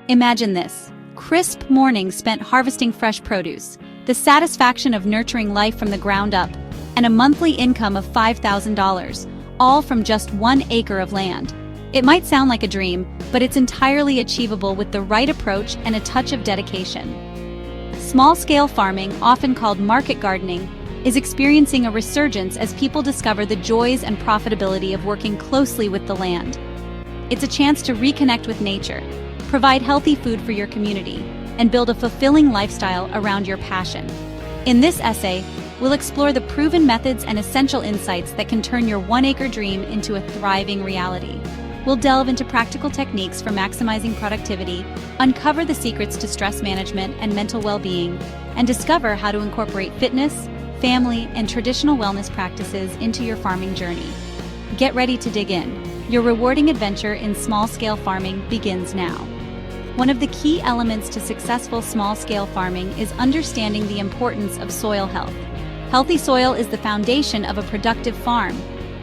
Imagine this: crisp mornings spent harvesting fresh produce, the satisfaction of nurturing life from the ground up, and a monthly income of $5,000, all from just 1 acre of land. It might sound like a dream, but it's entirely achievable with the right approach and a touch of dedication. Small-scale farming, often called market gardening, is experiencing a resurgence as people discover the joys and profitability of working closely with the land. It's a chance to reconnect with nature, provide healthy food for your community, and build a fulfilling lifestyle around your passion. In this essay, we'll explore the proven methods and essential insights that can turn your 1-acre dream into a thriving reality. We'll delve into practical techniques for maximizing productivity, uncover the secrets to stress management and mental well-being, and discover how to incorporate fitness, family, and traditional wellness practices into your farming journey. Get ready to dig in. Your rewarding adventure in small-scale farming begins now. One of the key elements to successful small-scale farming is understanding the importance of soil health. Healthy soil is the foundation of a productive farm.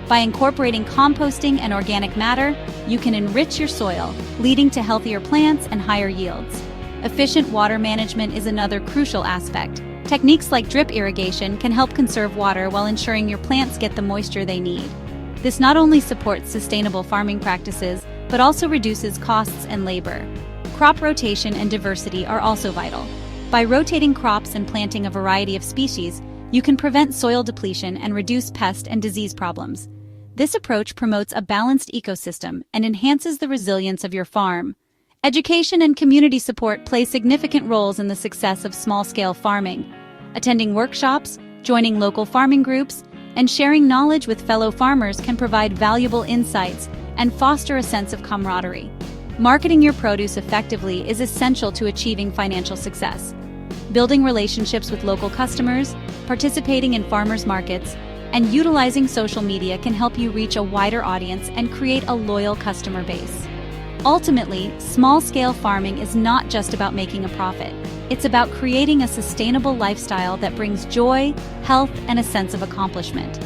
By incorporating composting and organic matter, you can enrich your soil, leading to healthier plants and higher yields. Efficient water management is another crucial aspect. Techniques like drip irrigation can help conserve water while ensuring your plants get the moisture they need. This not only supports sustainable farming practices, but also reduces costs and labor. Crop rotation and diversity are also vital. By rotating crops and planting a variety of species, you can prevent soil depletion and reduce pest and disease problems. This approach promotes a balanced ecosystem and enhances the resilience of your farm. Education and community support play significant roles in the success of small-scale farming. Attending workshops, joining local farming groups, and sharing knowledge with fellow farmers can provide valuable insights and foster a sense of camaraderie. Marketing your produce effectively is essential to achieving financial success. Building relationships with local customers, participating in farmers markets, and utilizing social media can help you reach a wider audience and create a loyal customer base. Ultimately, small-scale farming is not just about making a profit. It's about creating a sustainable lifestyle that brings joy, health, and a sense of accomplishment.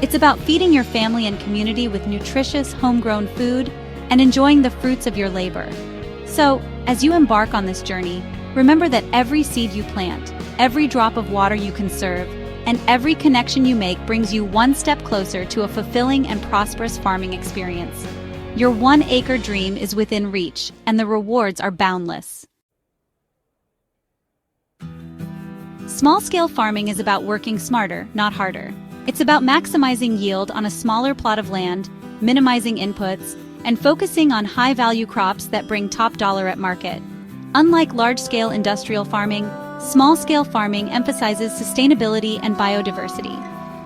It's about feeding your family and community with nutritious, homegrown food and enjoying the fruits of your labor. So, as you embark on this journey, remember that every seed you plant, every drop of water you conserve, and every connection you make brings you one step closer to a fulfilling and prosperous farming experience. Your 1-acre dream is within reach, and the rewards are boundless. Small-scale farming is about working smarter, not harder. It's about maximizing yield on a smaller plot of land, minimizing inputs, and focusing on high-value crops that bring top dollar at market. Unlike large-scale industrial farming, small-scale farming emphasizes sustainability and biodiversity.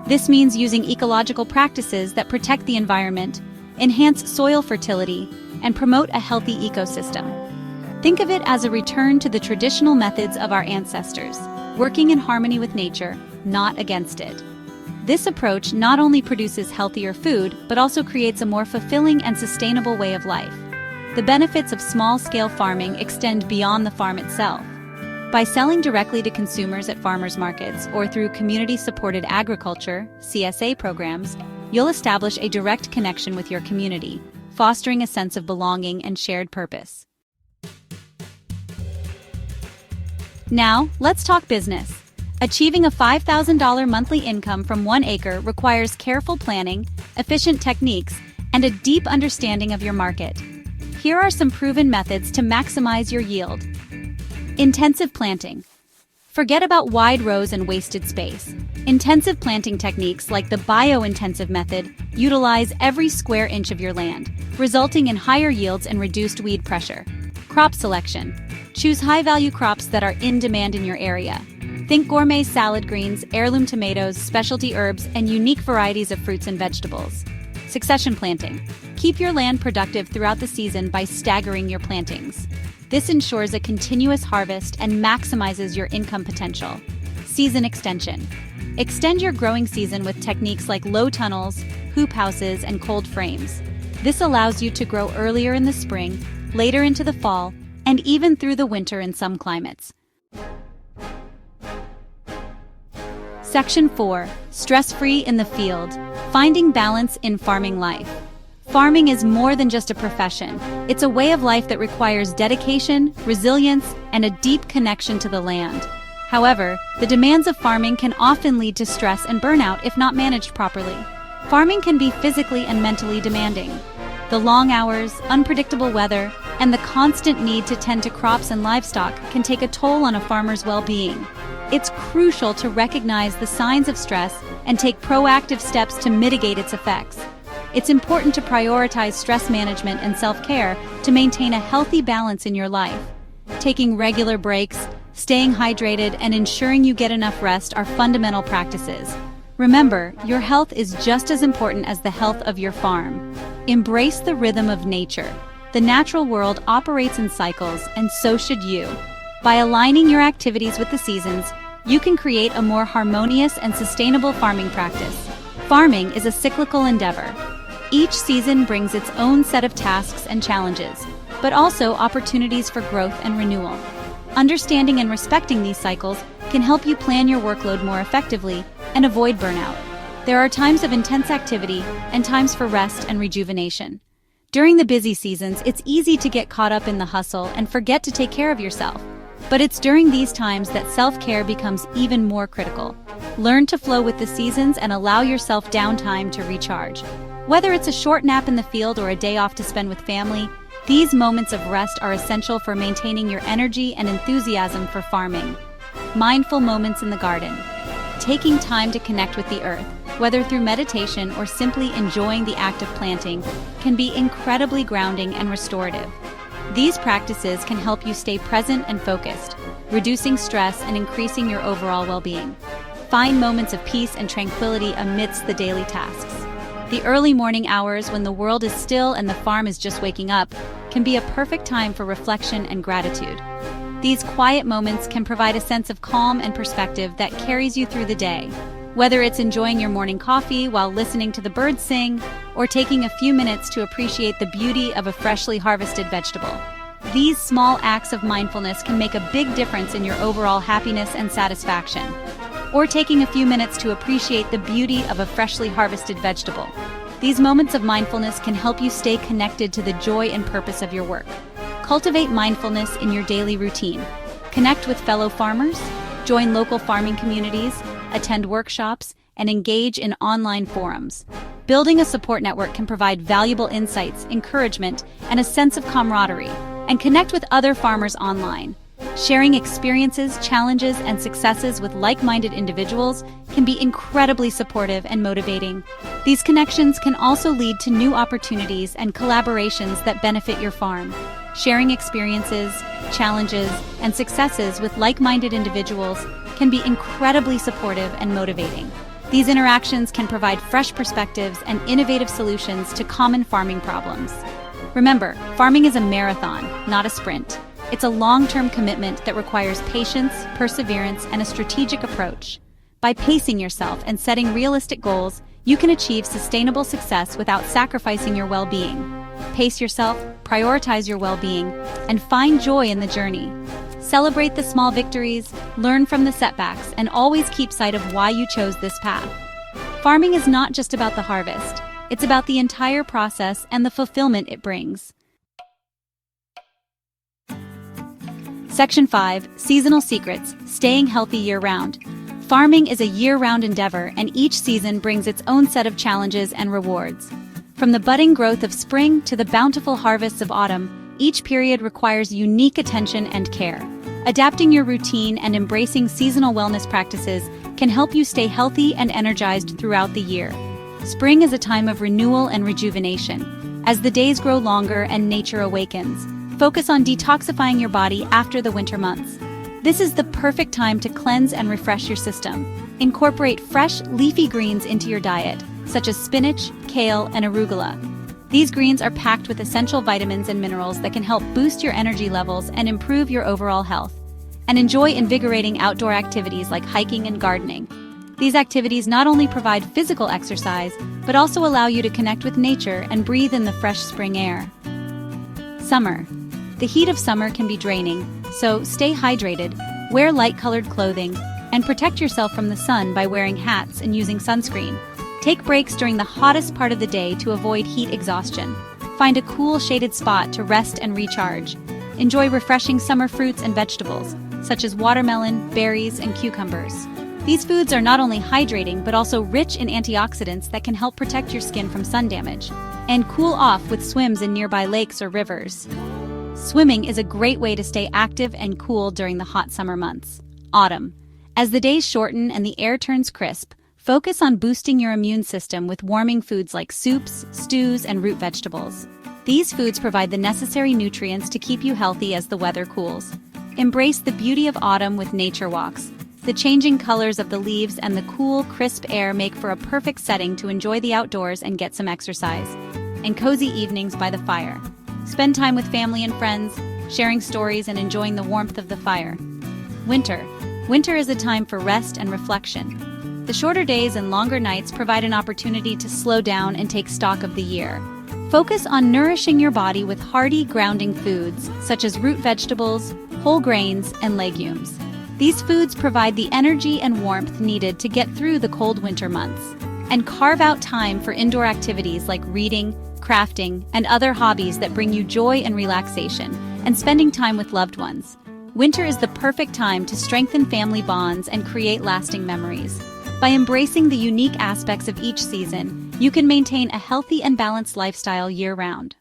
This means using ecological practices that protect the environment, enhance soil fertility, and promote a healthy ecosystem. Think of it as a return to the traditional methods of our ancestors, working in harmony with nature, not against it. This approach not only produces healthier food, but also creates a more fulfilling and sustainable way of life. The benefits of small-scale farming extend beyond the farm itself. By selling directly to consumers at farmers markets or through community-supported agriculture (CSA) programs, you'll establish a direct connection with your community, fostering a sense of belonging and shared purpose. Now, let's talk business. Achieving a $5,000 monthly income from 1 acre requires careful planning, efficient techniques, and a deep understanding of your market. Here are some proven methods to maximize your yield. Intensive planting. Forget about wide rows and wasted space. Intensive planting techniques like the bio-intensive method utilize every square inch of your land, resulting in higher yields and reduced weed pressure. Crop selection. Choose high-value crops that are in demand in your area. Think gourmet salad greens, heirloom tomatoes, specialty herbs, and unique varieties of fruits and vegetables. Succession planting. Keep your land productive throughout the season by staggering your plantings. This ensures a continuous harvest and maximizes your income potential. Season extension. Extend your growing season with techniques like low tunnels, hoop houses, and cold frames. This allows you to grow earlier in the spring, later into the fall, and even through the winter in some climates. Section 4. Stress-free in the field. Finding balance in farming life. Farming is more than just a profession. It's a way of life that requires dedication, resilience, and a deep connection to the land. However, the demands of farming can often lead to stress and burnout if not managed properly. Farming can be physically and mentally demanding. The long hours, unpredictable weather, and the constant need to tend to crops and livestock can take a toll on a farmer's well-being. It's crucial to recognize the signs of stress and take proactive steps to mitigate its effects. It's important to prioritize stress management and self-care to maintain a healthy balance in your life. Taking regular breaks, staying hydrated, and ensuring you get enough rest are fundamental practices. Remember, your health is just as important as the health of your farm. Embrace the rhythm of nature. The natural world operates in cycles, and so should you. By aligning your activities with the seasons, you can create a more harmonious and sustainable farming practice. Farming is a cyclical endeavor. Each season brings its own set of tasks and challenges, but also opportunities for growth and renewal. Understanding and respecting these cycles can help you plan your workload more effectively and avoid burnout. There are times of intense activity and times for rest and rejuvenation. During the busy seasons, it's easy to get caught up in the hustle and forget to take care of yourself. But it's during these times that self-care becomes even more critical. Learn to flow with the seasons and allow yourself downtime to recharge. Whether it's a short nap in the field or a day off to spend with family, these moments of rest are essential for maintaining your energy and enthusiasm for farming. Mindful moments in the garden. Taking time to connect with the earth, whether through meditation or simply enjoying the act of planting, can be incredibly grounding and restorative. These practices can help you stay present and focused, reducing stress and increasing your overall well-being. Find moments of peace and tranquility amidst the daily tasks. The early morning hours, when the world is still and the farm is just waking up, can be a perfect time for reflection and gratitude. These quiet moments can provide a sense of calm and perspective that carries you through the day. Whether it's enjoying your morning coffee while listening to the birds sing, or taking a few minutes to appreciate the beauty of a freshly harvested vegetable. These small acts of mindfulness can make a big difference in your overall happiness and satisfaction. Or taking a few minutes to appreciate the beauty of a freshly harvested vegetable. These moments of mindfulness can help you stay connected to the joy and purpose of your work. Cultivate mindfulness in your daily routine. Connect with fellow farmers, join local farming communities, attend workshops, and engage in online forums. Building a support network can provide valuable insights, encouragement, and a sense of camaraderie, and connect with other farmers online. Sharing experiences, challenges, and successes with like-minded individuals can be incredibly supportive and motivating. These connections can also lead to new opportunities and collaborations that benefit your farm. Sharing experiences, challenges, and successes with like-minded individuals can be incredibly supportive and motivating. These interactions can provide fresh perspectives and innovative solutions to common farming problems. Remember, farming is a marathon, not a sprint. It's a long-term commitment that requires patience, perseverance, and a strategic approach. By pacing yourself and setting realistic goals, you can achieve sustainable success without sacrificing your well-being. Pace yourself, prioritize your well-being, and find joy in the journey. Celebrate the small victories, learn from the setbacks, and always keep sight of why you chose this path. Farming is not just about the harvest. It's about the entire process and the fulfillment it brings. Section 5. Seasonal Secrets, Staying Healthy Year-Round. Farming is a year-round endeavor, and each season brings its own set of challenges and rewards. From the budding growth of spring to the bountiful harvests of autumn, each period requires unique attention and care. Adapting your routine and embracing seasonal wellness practices can help you stay healthy and energized throughout the year. Spring is a time of renewal and rejuvenation. As the days grow longer and nature awakens, focus on detoxifying your body after the winter months. This is the perfect time to cleanse and refresh your system. Incorporate fresh, leafy greens into your diet, such as spinach, kale, and arugula. These greens are packed with essential vitamins and minerals that can help boost your energy levels and improve your overall health. And enjoy invigorating outdoor activities like hiking and gardening. These activities not only provide physical exercise, but also allow you to connect with nature and breathe in the fresh spring air. Summer. The heat of summer can be draining, so stay hydrated, wear light-colored clothing, and protect yourself from the sun by wearing hats and using sunscreen. Take breaks during the hottest part of the day to avoid heat exhaustion. Find a cool, shaded spot to rest and recharge. Enjoy refreshing summer fruits and vegetables, such as watermelon, berries, and cucumbers. These foods are not only hydrating but also rich in antioxidants that can help protect your skin from sun damage. And cool off with swims in nearby lakes or rivers. Swimming is a great way to stay active and cool during the hot summer months. Autumn. As the days shorten and the air turns crisp, focus on boosting your immune system with warming foods like soups, stews, and root vegetables. These foods provide the necessary nutrients to keep you healthy as the weather cools. Embrace the beauty of autumn with nature walks. The changing colors of the leaves and the cool, crisp air make for a perfect setting to enjoy the outdoors and get some exercise. And cozy evenings by the fire. Spend time with family and friends, sharing stories and enjoying the warmth of the fire. Winter. Winter is a time for rest and reflection. The shorter days and longer nights provide an opportunity to slow down and take stock of the year. Focus on nourishing your body with hearty, grounding foods, such as root vegetables, whole grains, and legumes. These foods provide the energy and warmth needed to get through the cold winter months. And carve out time for indoor activities like reading, crafting, and other hobbies that bring you joy and relaxation, and spending time with loved ones. Winter is the perfect time to strengthen family bonds and create lasting memories. By embracing the unique aspects of each season, you can maintain a healthy and balanced lifestyle year-round.